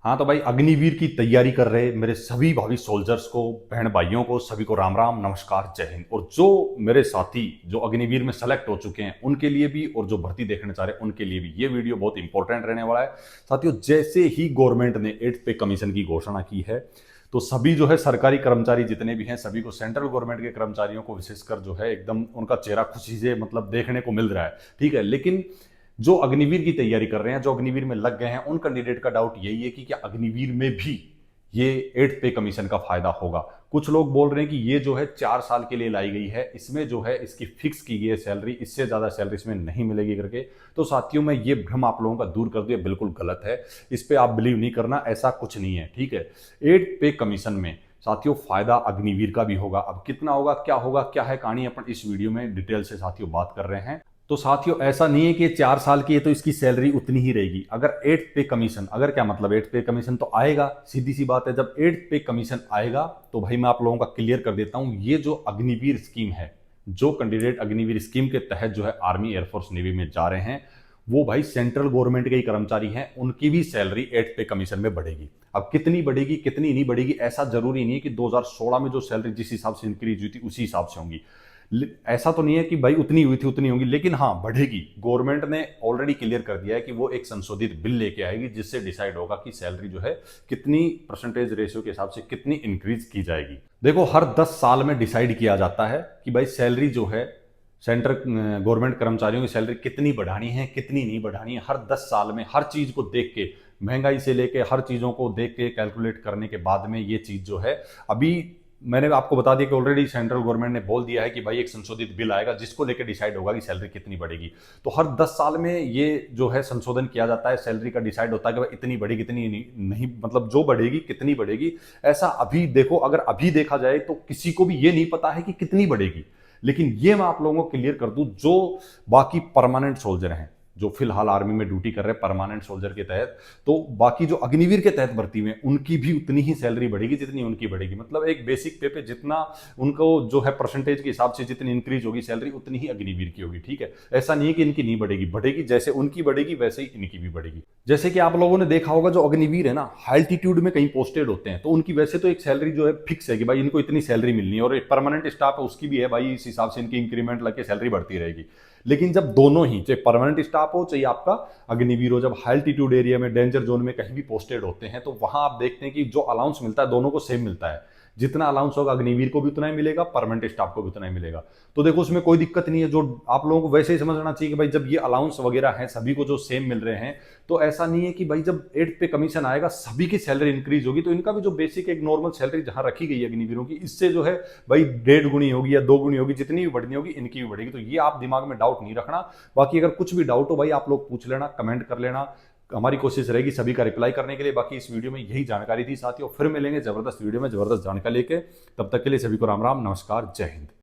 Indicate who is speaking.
Speaker 1: हाँ तो भाई, अग्निवीर की तैयारी कर रहे मेरे सभी भावी सोल्जर्स को, बहन भाइयों को, सभी को राम राम, नमस्कार, जय हिंद। और जो मेरे साथी जो अग्निवीर में सेलेक्ट हो चुके हैं उनके लिए भी, और जो भर्ती देखने चाह रहे हैं उनके लिए भी ये वीडियो बहुत इंपॉर्टेंट रहने वाला है। साथियों, जैसे ही गवर्नमेंट ने 8th पे कमीशन की घोषणा की है तो सभी जो है सरकारी कर्मचारी जितने भी हैं सभी को, सेंट्रल गवर्नमेंट के कर्मचारियों को विशेषकर जो है एकदम उनका चेहरा खुशी से मतलब देखने को मिल रहा है। ठीक है, लेकिन जो अग्निवीर की तैयारी कर रहे हैं, जो अग्निवीर में लग गए हैं, उन कैंडिडेट का डाउट यही है कि क्या अग्निवीर में भी ये 8th पे कमीशन का फायदा होगा। कुछ लोग बोल रहे हैं कि ये जो है 4 साल के लिए लाई गई है, इसमें जो है इसकी फिक्स की गई है सैलरी, इससे ज्यादा सैलरी इसमें नहीं मिलेगी करके। तो साथियों, मैं ये भ्रम आप लोगों का दूर कर दूं, ये बिल्कुल गलत है। इस पे आप बिलीव नहीं करना, ऐसा कुछ नहीं है। ठीक है, 8th पे कमीशन में साथियों फायदा अग्निवीर का भी होगा। अब कितना होगा, क्या है कहानी, अपन इस वीडियो में डिटेल से साथियों बात कर रहे हैं। तो साथियों, ऐसा नहीं है कि 4 साल की है तो इसकी सैलरी उतनी ही रहेगी। अगर 8th पे कमीशन, अगर क्या मतलब 8th पे कमीशन तो आएगा, सीधी सी बात है। जब 8th पे कमीशन आएगा तो भाई मैं आप लोगों का क्लियर कर देता हूं, ये जो अग्निवीर स्कीम है, जो कैंडिडेट अग्निवीर स्कीम के तहत जो है आर्मी, एयरफोर्स, नेवी में जा रहे हैं, वो भाई सेंट्रल गवर्नमेंट के ही कर्मचारी हैं, उनकी भी सैलरी 8th पे कमीशन में बढ़ेगी। अब कितनी बढ़ेगी कितनी नहीं बढ़ेगी, ऐसा जरूरी नहीं है कि 2016 में जो सैलरी जिस हिसाब से इंक्रीज हुई थी उसी हिसाब से होंगी। ऐसा तो नहीं है कि भाई उतनी हुई थी उतनी होंगी, लेकिन हाँ बढ़ेगी। गवर्नमेंट ने ऑलरेडी क्लियर कर दिया है कि वो एक संशोधित बिल लेके आएगी जिससे डिसाइड होगा कि सैलरी जो है कितनी परसेंटेज रेशियो के हिसाब से कितनी इंक्रीज की जाएगी। देखो, हर 10 साल में डिसाइड किया जाता है कि भाई सैलरी जो है, सेंट्रल गवर्नमेंट कर्मचारियों की सैलरी कितनी बढ़ानी है कितनी नहीं बढ़ानी है। हर 10 साल में हर चीज को देख के, महंगाई से लेके हर चीजों को देख के कैलकुलेट करने के बाद में ये चीज जो है, अभी मैंने आपको बता दिया कि ऑलरेडी सेंट्रल गवर्नमेंट ने बोल दिया है कि भाई एक संशोधित बिल आएगा जिसको लेकर डिसाइड होगा कि सैलरी कितनी बढ़ेगी। तो हर 10 साल में ये जो है संशोधन किया जाता है, सैलरी का डिसाइड होता है कि भाई इतनी बढ़ेगी इतनी नहीं, मतलब जो बढ़ेगी कितनी बढ़ेगी। ऐसा अभी देखो, अगर अभी देखा जाए तो किसी को भी ये नहीं पता है कि कितनी बढ़ेगी। लेकिन ये मैं आप लोगों को क्लियर कर दूं, जो बाकी परमानेंट सोल्जर हैं, जो फिलहाल आर्मी में ड्यूटी कर रहे हैं परमानेंट सोल्जर के तहत, तो बाकी जो अग्निवीर के तहत भर्ती में उनकी भी उतनी ही सैलरी बढ़ेगी जितनी उनकी बढ़ेगी। मतलब एक बेसिक पे जितना उनको जो है परसेंटेज के हिसाब से जितनी इंक्रीज होगी सैलरी, उतनी ही अग्निवीर की होगी। ठीक है, ऐसा नहीं है कि इनकी नहीं बढ़ेगी, बढ़ेगी। जैसे उनकी बढ़ेगी वैसे ही इनकी भी बढ़ेगी। जैसे कि आप लोगों ने देखा होगा, जो अग्निवीर है ना, हाई एल्टीट्यूड में कहीं पोस्टेड होते हैं, तो उनकी वैसे तो एक सैलरी जो है फिक्स है कि भाई इनको इतनी सैलरी मिलनी है, और एक परमानेंट स्टाफ है उसकी भी है भाई, इस हिसाब से इनकी इंक्रीमेंट लग के सैलरी बढ़ती रहेगी। लेकिन जब दोनों ही, चाहे परमानेंट स्टाफ हो चाहे आपका अग्निवीर हो, जब हाई एल्टीट्यूड एरिया में डेंजर जोन में कहीं भी पोस्टेड होते हैं, तो वहां आप देखते हैं कि जो अलाउंस मिलता है दोनों को सेम मिलता है। जितना अलाउंस होगा अग्निवीर को भी उतना ही मिलेगा, परमानेंट स्टाफ को भी उतना ही मिलेगा। तो देखो, उसमें कोई दिक्कत नहीं है। जो आप लोगों को वैसे ही समझना चाहिए कि भाई जब ये अलाउंस वगैरह हैं सभी को जो सेम मिल रहे हैं, तो ऐसा नहीं है कि भाई जब 8th पे कमीशन आएगा सभी की सैलरी इंक्रीज होगी, तो इनका भी जो बेसिक एक नॉर्मल सैलरी जहां रखी गई है अग्निवीरों की, इससे जो है भाई 1.5 गुनी होगी या 2 गुनी होगी, जितनी भी बढ़नी होगी इनकी भी बढ़ेगी। तो ये आप दिमाग में डाउट नहीं रखना। बाकी अगर कुछ भी डाउट हो भाई आप लोग पूछ लेना, कमेंट कर लेना, हमारी कोशिश रहेगी सभी का रिप्लाई करने के लिए। बाकी इस वीडियो में यही जानकारी थी साथियों, फिर मिलेंगे जबरदस्त वीडियो में जबरदस्त जानकारी लेके। तब तक के लिए सभी को राम राम, नमस्कार, जय हिंद।